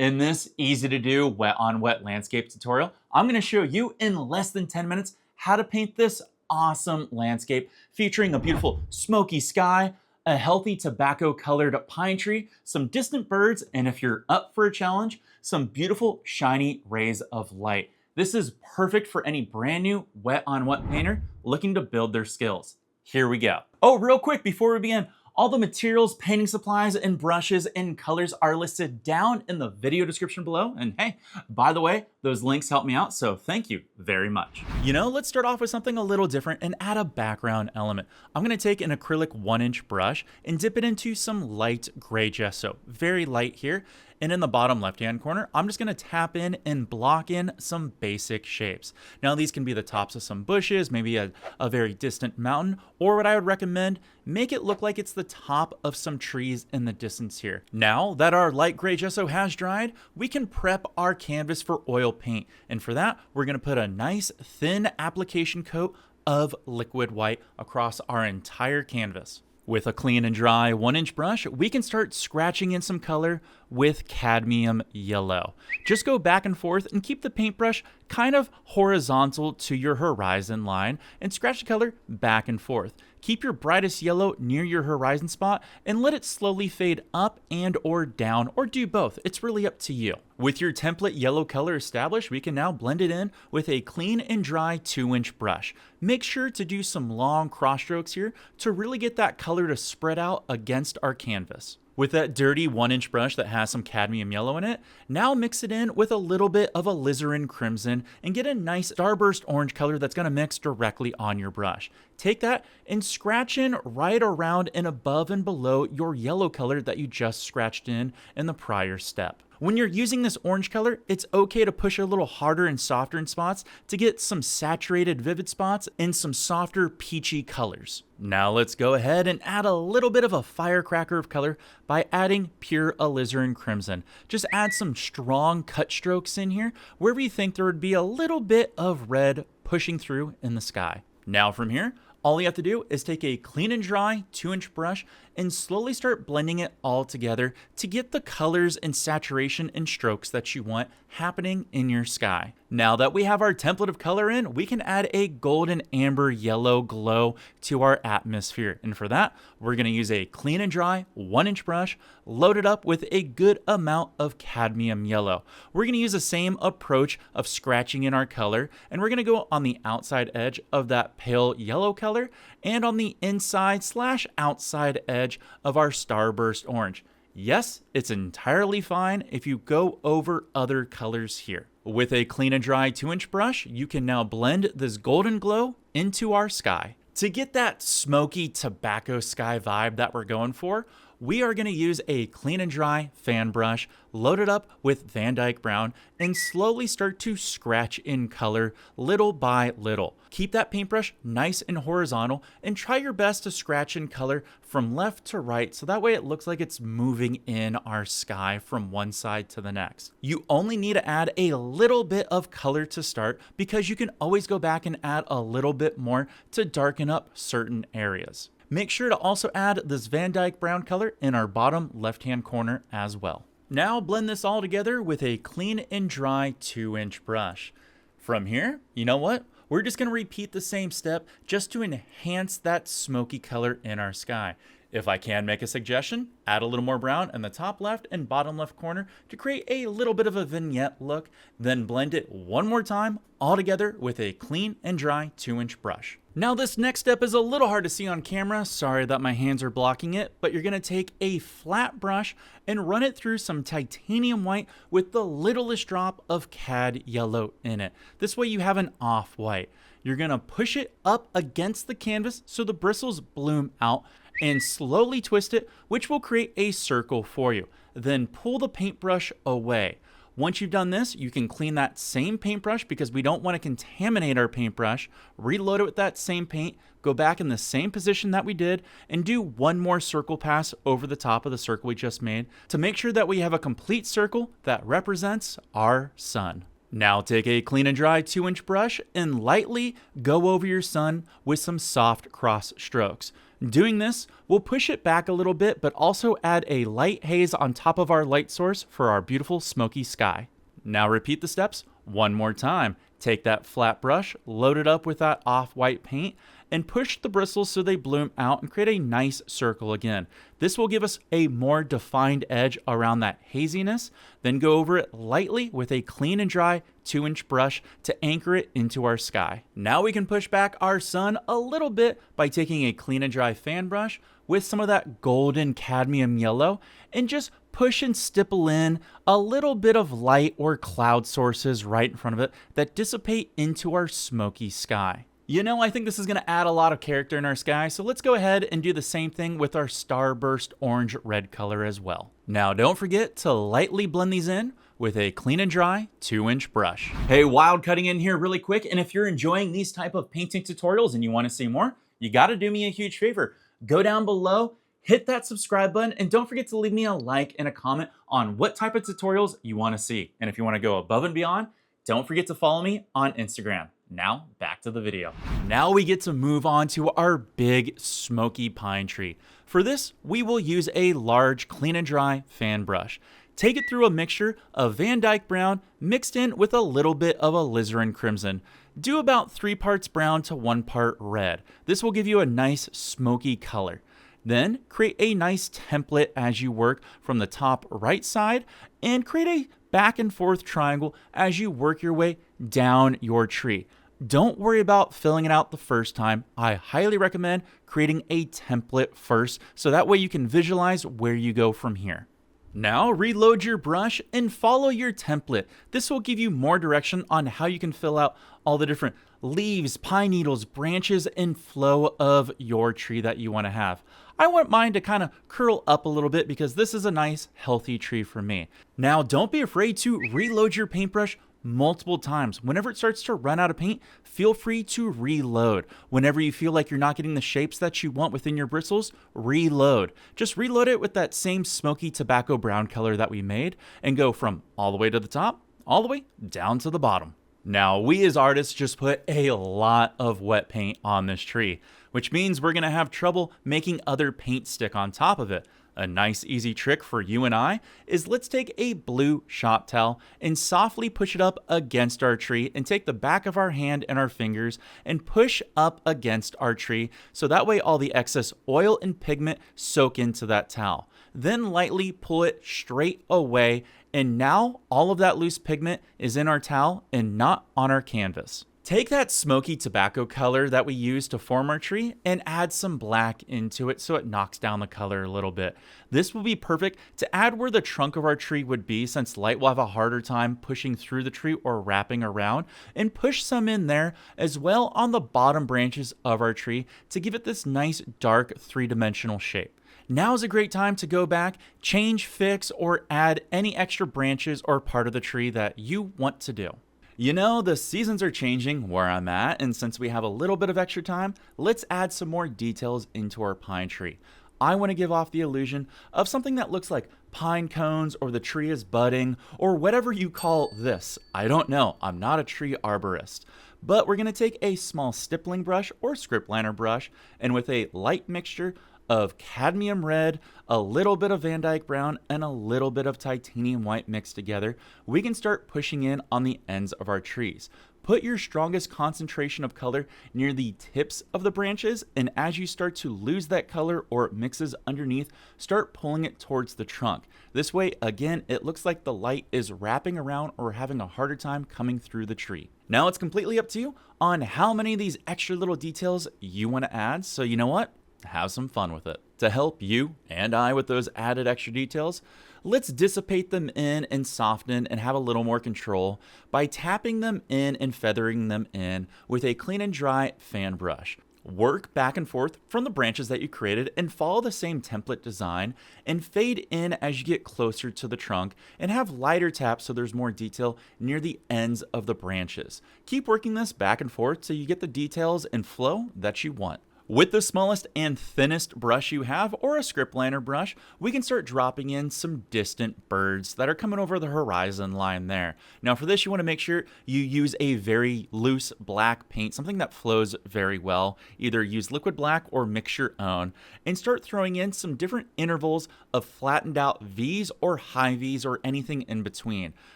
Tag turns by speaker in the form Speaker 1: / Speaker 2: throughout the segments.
Speaker 1: In this easy to do wet on wet landscape tutorial, I'm going to show you in less than 10 minutes how to paint this awesome landscape featuring a beautiful smoky sky, a healthy tobacco colored pine tree, some distant birds, and if you're up for a challenge, some beautiful shiny rays of light. This is perfect for any brand new wet on wet painter looking to build their skills. Here we go. Oh, real quick before we begin, all the materials, painting supplies, and brushes and colors are listed down in the video description below. And hey, by the way, those links help me out, so thank you very much. Let's start off with something a little different and add a background element. I'm gonna take an acrylic 1-inch brush and dip it into some light gray gesso, very light here. And in the bottom left-hand corner, I'm just gonna tap in and block in some basic shapes. Now these can be the tops of some bushes, maybe a very distant mountain, or what I would recommend, make it look like it's the top of some trees in the distance here. Now that our light gray gesso has dried, we can prep our canvas for oil paint. And for that, we're gonna put a nice thin application coat of liquid white across our entire canvas. With a clean and dry 1-inch brush, we can start scratching in some color with cadmium yellow. Just go back and forth and keep the paintbrush kind of horizontal to your horizon line and scratch the color back and forth. Keep your brightest yellow near your horizon spot and let it slowly fade up and or down, or do both. It's really up to you. With your template yellow color established, we can now blend it in with a clean and dry 2-inch brush. Make sure to do some long cross strokes here to really get that color to spread out against our canvas. With that dirty 1-inch brush that has some cadmium yellow in it, now mix it in with a little bit of Alizarin Crimson and get a nice starburst orange color that's going to mix directly on your brush. Take that and scratch in right around and above and below your yellow color that you just scratched in the prior step. When you're using this orange color, it's okay to push a little harder and softer in spots to get some saturated vivid spots and some softer peachy colors. Now let's go ahead and add a little bit of a firecracker of color by adding pure Alizarin Crimson. Just add some strong cut strokes in here wherever you think there would be a little bit of red pushing through in the sky. Now from here, all you have to do is take a clean and dry 2-inch brush and slowly start blending it all together to get the colors and saturation and strokes that you want happening in your sky. Now that we have our template of color in, we can add a golden amber yellow glow to our atmosphere. And for that, we're gonna use a clean and dry 1-inch brush loaded up with a good amount of cadmium yellow. We're gonna use the same approach of scratching in our color, and we're gonna go on the outside edge of that pale yellow color and on the inside / outside edge of our starburst orange. Yes, it's entirely fine if you go over other colors here. With a clean and dry 2-inch brush, you can now blend this golden glow into our sky. To get that smoky tobacco sky vibe that we're going for, we are going to use a clean and dry fan brush loaded up with Dyke Brown and slowly start to scratch in color little by little. Keep that paintbrush nice and horizontal and try your best to scratch in color from left to right so that way it looks like it's moving in our sky from one side to the next. You only need to add a little bit of color to start because you can always go back and add a little bit more to darken up certain areas. Make sure to also add this Dyke Brown color in our bottom left-hand corner as well. Now blend this all together with a clean and dry 2-inch brush. From here, you know what? We're just gonna repeat the same step just to enhance that smoky color in our sky. If I can make a suggestion, add a little more brown in the top left and bottom left corner to create a little bit of a vignette look, then blend it one more time all together with a clean and dry 2-inch brush. Now this next step is a little hard to see on camera, sorry that my hands are blocking it, but you're gonna take a flat brush and run it through some titanium white with the littlest drop of cad yellow in it. This way you have an off-white. You're gonna push it up against the canvas so the bristles bloom out and slowly twist it, which will create a circle for you. Then pull the paintbrush away. Once you've done this, you can clean that same paintbrush because we don't want to contaminate our paintbrush, reload it with that same paint, go back in the same position that we did, and do one more circle pass over the top of the circle we just made to make sure that we have a complete circle that represents our sun. Now take a clean and dry 2-inch brush and lightly go over your sun with some soft cross strokes. Doing this, we'll push it back a little bit, but also add a light haze on top of our light source for our beautiful smoky sky. Now repeat the steps one more time. Take that flat brush, load it up with that off-white paint, and push the bristles so they bloom out and create a nice circle again. This will give us a more defined edge around that haziness. Then go over it lightly with a clean and dry 2-inch brush to anchor it into our sky. Now we can push back our sun a little bit by taking a clean and dry fan brush with some of that golden cadmium yellow and just push and stipple in a little bit of light or cloud sources right in front of it that dissipate into our smoky sky. You know, I think this is going to add a lot of character in our sky, so let's go ahead and do the same thing with our starburst orange-red color as well. Now, don't forget to lightly blend these in with a clean and dry 2-inch brush. Hey, Wild cutting in here really quick, and if you're enjoying these type of painting tutorials and you want to see more, you got to do me a huge favor. Go down below, hit that subscribe button, and don't forget to leave me a like and a comment on what type of tutorials you want to see. And if you want to go above and beyond, don't forget to follow me on Instagram. Now, back to the video. Now we get to move on to our big smoky pine tree. For this, we will use a large clean and dry fan brush. Take it through a mixture of Dyke Brown mixed in with a little bit of Alizarin Crimson. Do about 3 parts brown to 1 part red. This will give you a nice smoky color. Then create a nice template as you work from the top right side and create a back and forth triangle as you work your way down your tree. Don't worry about filling it out the first time. I highly recommend creating a template first so that way you can visualize where you go from here. Now reload your brush and follow your template. This will give you more direction on how you can fill out all the different leaves, pine needles, branches, and flow of your tree that you want to have. I want mine to kind of curl up a little bit because this is a nice healthy tree for me. Now don't be afraid to reload your paintbrush multiple times. Whenever it starts to run out of paint, feel free to reload. Whenever you feel like you're not getting the shapes that you want within your bristles, reload. Just reload it with that same smoky tobacco brown color that we made and go from all the way to the top, all the way down to the bottom. Now, we as artists just put a lot of wet paint on this tree, which means we're going to have trouble making other paint stick on top of it. A nice easy trick for you and I is let's take a blue shop towel and softly push it up against our tree and take the back of our hand and our fingers and push up against our tree so that way all the excess oil and pigment soak into that towel. Then lightly pull it straight away, and now all of that loose pigment is in our towel and not on our canvas. Take that smoky tobacco color that we used to form our tree and add some black into it so it knocks down the color a little bit. This will be perfect to add where the trunk of our tree would be, since light will have a harder time pushing through the tree or wrapping around, and push some in there as well on the bottom branches of our tree to give it this nice dark 3-dimensional shape. Now is a great time to go back, change, fix, or add any extra branches or part of the tree that you want to do. You know, the seasons are changing where I'm at, and since we have a little bit of extra time, let's add some more details into our pine tree. I want to give off the illusion of something that looks like pine cones, or the tree is budding, or whatever you call this. I don't know, I'm not a tree arborist. But we're going to take a small stippling brush or script liner brush, and with a light mixture of cadmium red, a little bit of Dyke Brown, and a little bit of titanium white mixed together, we can start pushing in on the ends of our trees. Put your strongest concentration of color near the tips of the branches, and as you start to lose that color or it mixes underneath, start pulling it towards the trunk. This way, again, it looks like the light is wrapping around or having a harder time coming through the tree. Now it's completely up to you on how many of these extra little details you want to add, so you know what? Have some fun with it. To help you and I with those added extra details, let's dissipate them in and soften and have a little more control by tapping them in and feathering them in with a clean and dry fan brush. Work back and forth from the branches that you created and follow the same template design and fade in as you get closer to the trunk and have lighter taps so there's more detail near the ends of the branches. Keep working this back and forth till you get the details and flow that you want. With the smallest and thinnest brush you have, or a script liner brush, we can start dropping in some distant birds that are coming over the horizon line there. Now for this, you want to make sure you use a very loose black paint, something that flows very well. Either use liquid black or mix your own, and start throwing in some different intervals of flattened out V's or high V's or anything in between.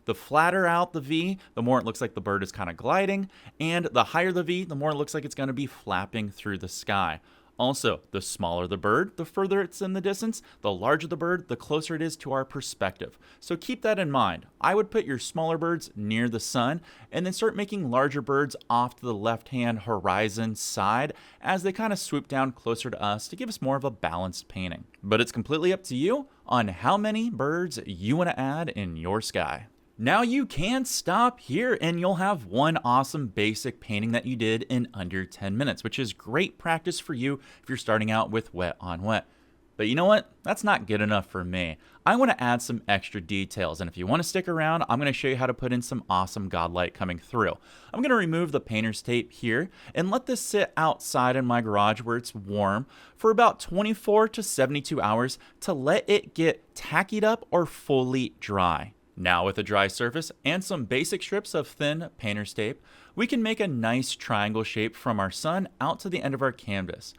Speaker 1: The flatter out the V, the more it looks like the bird is kind of gliding, and the higher the V, the more it looks like it's going to be flapping through the sky. Also, the smaller the bird, the further it's in the distance. The larger the bird, the closer it is to our perspective. So keep that in mind. I would put your smaller birds near the sun and then start making larger birds off to the left-hand horizon side as they kind of swoop down closer to us to give us more of a balanced painting. But it's completely up to you on how many birds you want to add in your sky. Now you can stop here and you'll have one awesome basic painting that you did in under 10 minutes, which is great practice for you if you're starting out with wet on wet. But you know what? That's not good enough for me. I want to add some extra details, and if you want to stick around, I'm going to show you how to put in some awesome godlight coming through. I'm going to remove the painter's tape here and let this sit outside in my garage where it's warm for about 24 to 72 hours to let it get tackied up or fully dry. Now with a dry surface and some basic strips of thin painter's tape, we can make a nice triangle shape from our sun out to the end of our canvas.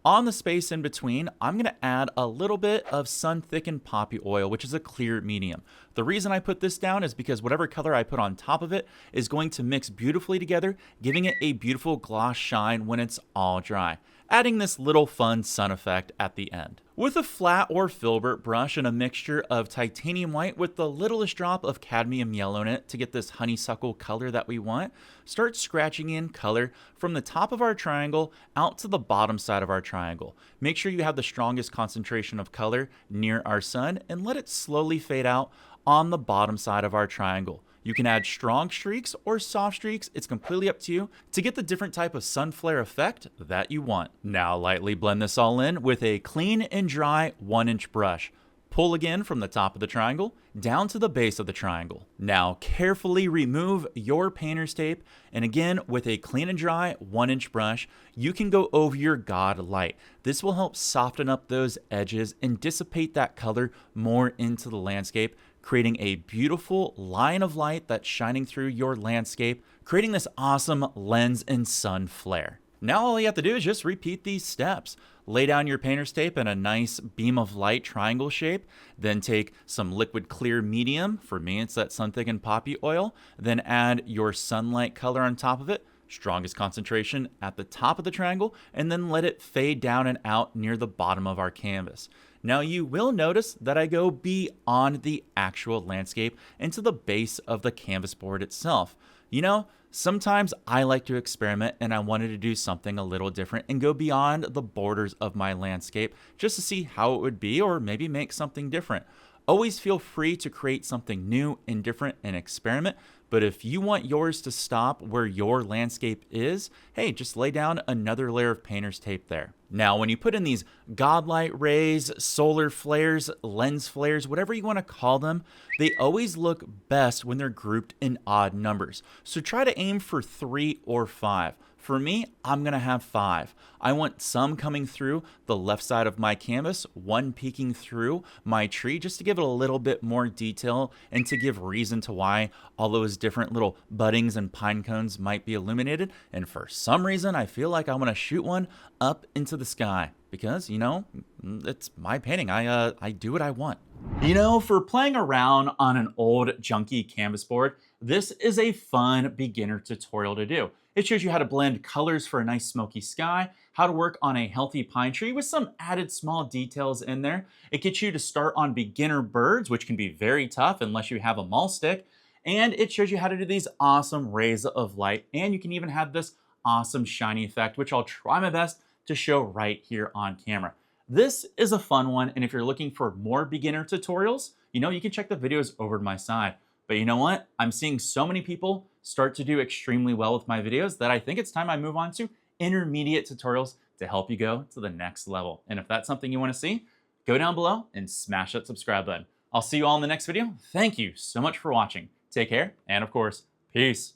Speaker 1: On the space in between, I'm going to add a little bit of sun-thickened poppy oil, which is a clear medium. The reason I put this down is because whatever color I put on top of it is going to mix beautifully together, giving it a beautiful gloss shine when it's all dry, adding this little fun sun effect at the end. With a flat or filbert brush and a mixture of titanium white with the littlest drop of cadmium yellow in it to get this honeysuckle color that we want, start scratching in color from the top of our triangle out to the bottom side of our triangle. Make sure you have the strongest concentration of color near our sun and let it slowly fade out on the bottom side of our triangle. You can add strong streaks or soft streaks, it's completely up to you to get the different type of sun flare effect that you want. Now lightly blend this all in with a clean and dry 1-inch brush. Pull again from the top of the triangle down to the base of the triangle. Now carefully remove your painter's tape, and again with a clean and dry 1-inch brush, you can go over your god light. This will help soften up those edges and dissipate that color more into the landscape, creating a beautiful line of light that's shining through your landscape, creating this awesome lens and sun flare. Now all you have to do is just repeat these steps. Lay down your painter's tape in a nice beam of light triangle shape, then take some liquid clear medium, for me it's that sun-thickened poppy oil, then add your sunlight color on top of it, strongest concentration at the top of the triangle, and then let it fade down and out near the bottom of our canvas. Now you will notice that I go beyond the actual landscape into the base of the canvas board itself. You know, sometimes I like to experiment and I wanted to do something a little different and go beyond the borders of my landscape just to see how it would be or maybe make something different. Always feel free to create something new and different and experiment, but if you want yours to stop where your landscape is, hey, just lay down another layer of painter's tape there. Now, when you put in these godlight rays, solar flares, lens flares, whatever you want to call them, they always look best when they're grouped in odd numbers. So try to aim for 3 or 5. For me, I'm going to have 5. I want some coming through the left side of my canvas, one peeking through my tree just to give it a little bit more detail and to give reason to why all those different little buddings and pine cones might be illuminated. And for some reason, I feel like I want to shoot one up into the sky because, you know, it's my painting. I do what I want. You know, for playing around on an old junky canvas board, this is a fun beginner tutorial to do. It shows you how to blend colors for a nice smoky sky, how to work on a healthy pine tree with some added small details in there. It gets you to start on beginner birds, which can be very tough unless you have a maul stick. And it shows you how to do these awesome rays of light. And you can even have this awesome shiny effect, which I'll try my best to show right here on camera. This is a fun one, and if you're looking for more beginner tutorials, you know, you can check the videos over to my side. But you know what? I'm seeing so many people start to do extremely well with my videos that I think it's time I move on to intermediate tutorials to help you go to the next level. And if that's something you want to see, go down below and smash that subscribe button. I'll see you all in the next video. Thank you so much for watching. Take care, and of course, peace.